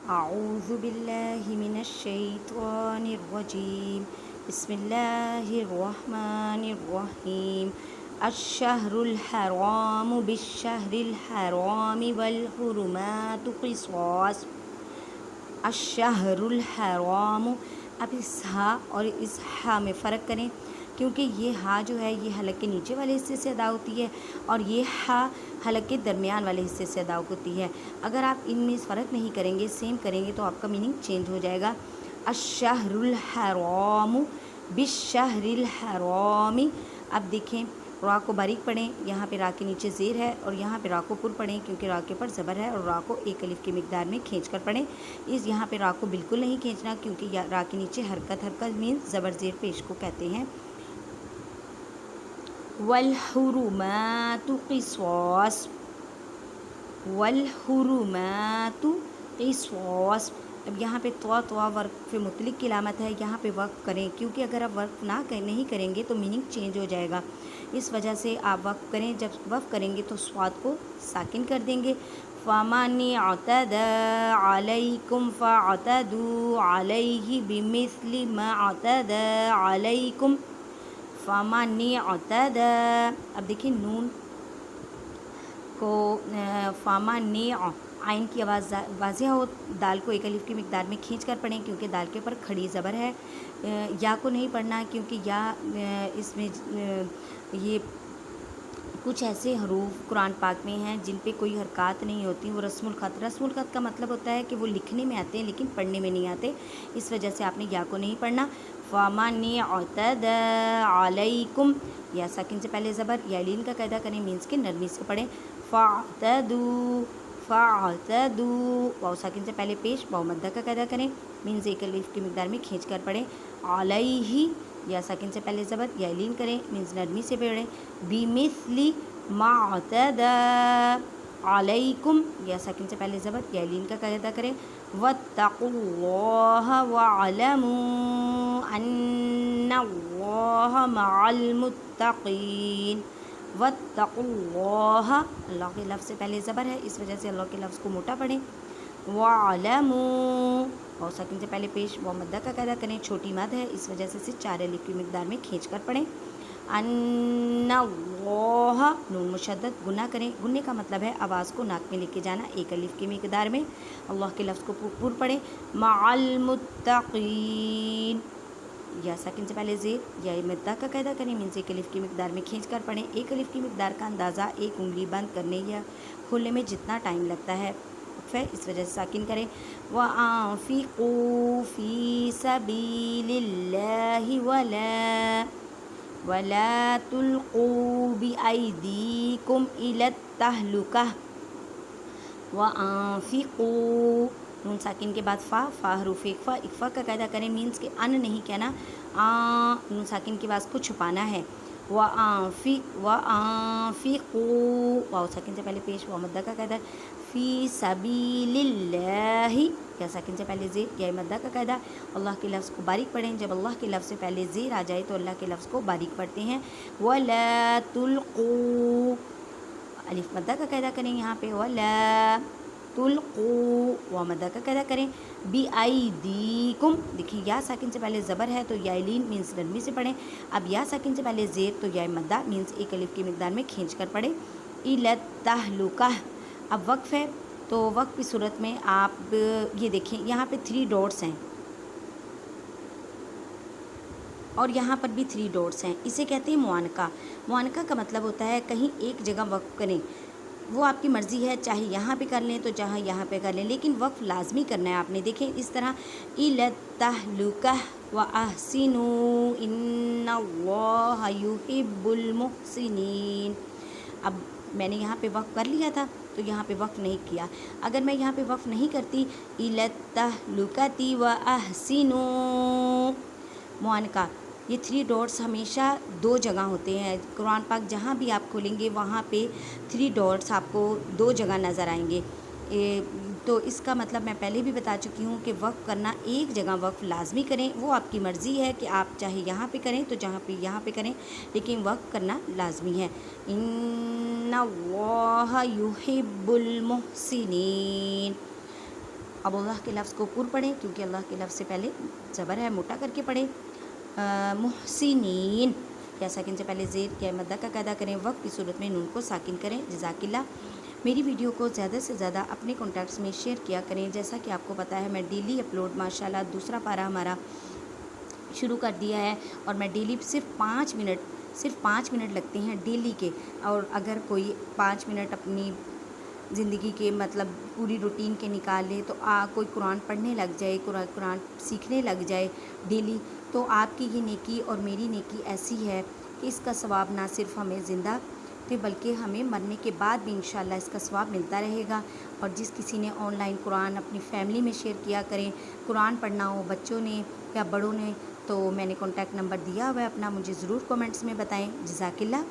أعوذ بالله من الشيطان الرجيم بسم الله الرحمن الرحيم الشهر الحرام بالشهر الحرام والحرمات قصاص الشهر الحرام. اب اس ہا اور اس ہا میں فرق کریں، کیونکہ یہ ہا جو ہے یہ حلق کے نیچے والے حصے سے ادا ہوتی ہے اور یہ ہا حلق کے درمیان والے حصے سے ادا ہوتی ہے. اگر آپ ان میں فرق نہیں کریں گے، سیم کریں گے، تو آپ کا میننگ چینج ہو جائے گا. الشہر الحرام بالشہر الحرام. اب دیکھیں، را کو باریک پڑھیں، یہاں پہ را کے نیچے زیر ہے اور یہاں پہ را کو پر پڑھیں، کیونکہ را کے اوپر زبر ہے اور را کو ایک الف کی مقدار میں کھینچ کر پڑھیں. یہاں پہ را کو بالکل نہیں کھینچنا، کیونکہ را کے نیچے حرکت مینس زبر زیر پیش کو کہتے ہیں. والحرمات قصاص والحرمات قصاص. اب یہاں پہ تو وقف مطلق کی علامت ہے، یہاں پہ وقف کریں، کیونکہ اگر آپ وقف نہیں کریں گے تو میننگ چینج ہو جائے گا. اس وجہ سے آپ وقف کریں. جب وقف کریں گے تو صاد کو ساکن کر دیں گے. فَمَنِ اعْتَدَىٰ عَلَيْكُمْ فَاعْتَدُوا عَلَيْهِ بِمِثْلِ مَا اعْتَدَىٰ عَلَيْكُمْ. فَمَنِ اعْتَدَىٰ. اب دیکھیں نون کو فَمَنِ عین کی آواز واضح ہو، دال کو ایک الف کی مقدار میں کھینچ کر پڑھیں، کیونکہ دال کے اوپر کھڑی زبر ہے. یا کو نہیں پڑھنا، کیونکہ یا اس میں یہ کچھ ایسے حروف قرآن پاک میں ہیں جن پہ کوئی حرکات نہیں ہوتی. وہ رسم الخط کا مطلب ہوتا ہے کہ وہ لکھنے میں آتے ہیں لیکن پڑھنے میں نہیں آتے. اس وجہ سے آپ نے یا کو نہیں پڑھنا. فَمَنِ اعْتَدَىٰ عَلَيْكُمْ. یا ساکن سے پہلے زبر یا لین کا قاعدہ کریں، مینس کے نرمی سے پڑھیں. فَاعْتَدُوا واو ساکن سے پہلے پیش واو مدہ کا قاعدہ کریں، مینس ایک الف کی مقدار میں کھینچ کر پڑھیں. علیہ یا ساکن سے پہلے زبر یا لین کریں، مینس نرمی سے پڑھیں. بِمِثْلِ مَا اعْتَدَىٰ عَلَيْكُمْ یا ساکن سے پہلے زبر یا لین کا قاعدہ کریں. وَاتَّقُوا اللَّهَ وَاعْلَمُوا أَنَّ اللَّهَ مَعَ الْمُتَّقِينَ. وَاتَّقُوا اللَّهَ، اللہ کے لفظ سے پہلے زبر ہے، اس وجہ سے اللہ کے لفظ کو موٹا پڑھیں. وَاعْلَمُوا واو ساکن سے پہلے پیش واو مدہ کا قاعدہ کریں، چھوٹی مد ہے، اس وجہ سے 4 الف کی مقدار میں کھینچ کر پڑھیں. ان اللہ نون مشدد گنہ کریں. گنے کا مطلب ہے آواز کو ناک میں لے کے جانا ایک الف کی مقدار میں. اللہ کے لفظ کو پر پڑھیں. مع المتقین یا ساکن سے پہلے زیر یا مدہ کا قاعدہ کریں، مینس ایک الف کی مقدار میں کھینچ کر پڑھیں. ایک الف کی مقدار کا اندازہ ایک انگلی بند کرنے یا کھولنے میں جتنا ٹائم لگتا ہے اس وجہ سے ساکن کریں. وَأَنفِقُوا فِي سَبِيلِ اللَّهِ وَلَا تُلْقُوا بِأَيْدِيكُمْ إِلَى التَّهْلُكَةِ. وَأَنفِقُوا نون ساکن کے بعد فا حروف اقفا کا قاعدہ کریں، مینس کہ ان نہیں کہنا، نون ساکن کی آواز کو چھپانا ہے. وَأَنفِقُوا واو ساکن سے پہلے پیش واو مدہ کا قاعدہ. فی سبیل اللہ یا ساکن سے پہلے زیر یا مدہ کا قاعدہ. اللہ کے لفظ کو باریک پڑھیں. جب اللہ کے لفظ سے پہلے زیر آ جائے تو اللہ کے لفظ کو باریک پڑھتے ہیں. وَلَا تُلْقُوا الف مدہ کا قاعدہ کریں یہاں پہ. وَلَا تُلْقُوا واو مدہ کا قاعدہ کریں. بِأَيْدِيكُمْ دیکھیں یا ساکن سے پہلے زبر ہے تو یا لین مینس نرمی سے پڑھیں. اب یا ساکن سے پہلے زیر تو یا مدہ مینس ایک الف کی مقدار میں کھینچ کر پڑھیں. إِلَى التَّهْلُكَةِ. اب وقف ہے تو وقف کی صورت میں آپ یہ دیکھیں یہاں پہ 3 ڈاٹس ہیں اور یہاں پر بھی 3 ڈاٹس ہیں. اسے کہتے ہیں معانقہ. معانقہ کا مطلب ہوتا ہے کہیں ایک جگہ وقف کریں، وہ آپ کی مرضی ہے، چاہے یہاں پہ کر لیں تو چاہے یہاں پہ کر لیں، لیکن وقف لازمی کرنا ہے آپ نے. دیکھیں اس طرح إِلَى التَّهْلُكَةِ وَأَحْسِنُوا إِنَّ اللَّهَ يُحِبُّ الْمُحْسِنِينَ. اب میں نے یہاں پہ وقف کر لیا تھا تو یہاں پہ وقف نہیں کیا. اگر میں یہاں پہ وقف نہیں کرتی إِلَى التَّهْلُكَةِ وَأَحْسِنُوا معانقہ، یہ 3 ڈاٹس ہمیشہ 2 جگہ ہوتے ہیں. قرآن پاک جہاں بھی آپ کھولیں گے وہاں پہ 3 ڈاٹس آپ کو 2 جگہ نظر آئیں گے. تو اس کا مطلب میں پہلے بھی بتا چکی ہوں کہ وقف کرنا ایک جگہ وقف لازمی کریں. وہ آپ کی مرضی ہے کہ آپ چاہے یہاں پہ کریں تو جہاں پہ یہاں پہ کریں، لیکن وقف کرنا لازمی ہے. إِنَّ اللَّهَ يُحِبُّ الْمُحْسِنِينَ. اب اللہ کے لفظ کو پر پڑھیں کیونکہ اللہ کے لفظ سے پہلے زبر ہے، موٹا کر کے پڑھیں۔ محسنین یا ساکن سے پہلے زیر یا مدہ کا قاعدہ کریں، وقت کی صورت میں نون کو ساکن کریں۔ جزاک اللہ۔ میری ویڈیو کو زیادہ سے زیادہ اپنے کانٹیکٹس میں شیئر کیا کریں۔ جیسا کہ آپ کو پتہ ہے میں ڈیلی اپلوڈ ماشاءاللہ دوسرا پارہ ہمارا شروع کر دیا ہے، اور میں ڈیلی صرف 5 منٹ لگتے ہیں ڈیلی کے، اور اگر کوئی 5 منٹ اپنی زندگی کے مطلب پوری روٹین کے نکال لے تو کوئی قرآن پڑھنے لگ جائے، قرآن سیکھنے لگ جائے ڈیلی، تو آپ کی یہ نیکی اور میری نیکی ایسی ہے کہ اس کا ثواب نہ صرف ہمیں زندہ بلکہ ہمیں مرنے کے بعد بھی انشاءاللہ اس کا ثواب ملتا رہے گا۔ اور جس کسی نے آن لائن قرآن اپنی فیملی میں شیئر کیا کریں، قرآن پڑھنا ہو بچوں نے یا بڑوں نے، تو میں نے کانٹیکٹ نمبر دیا ہوا ہے اپنا، مجھے ضرور کمنٹس میں بتائیں۔ جزاک اللہ۔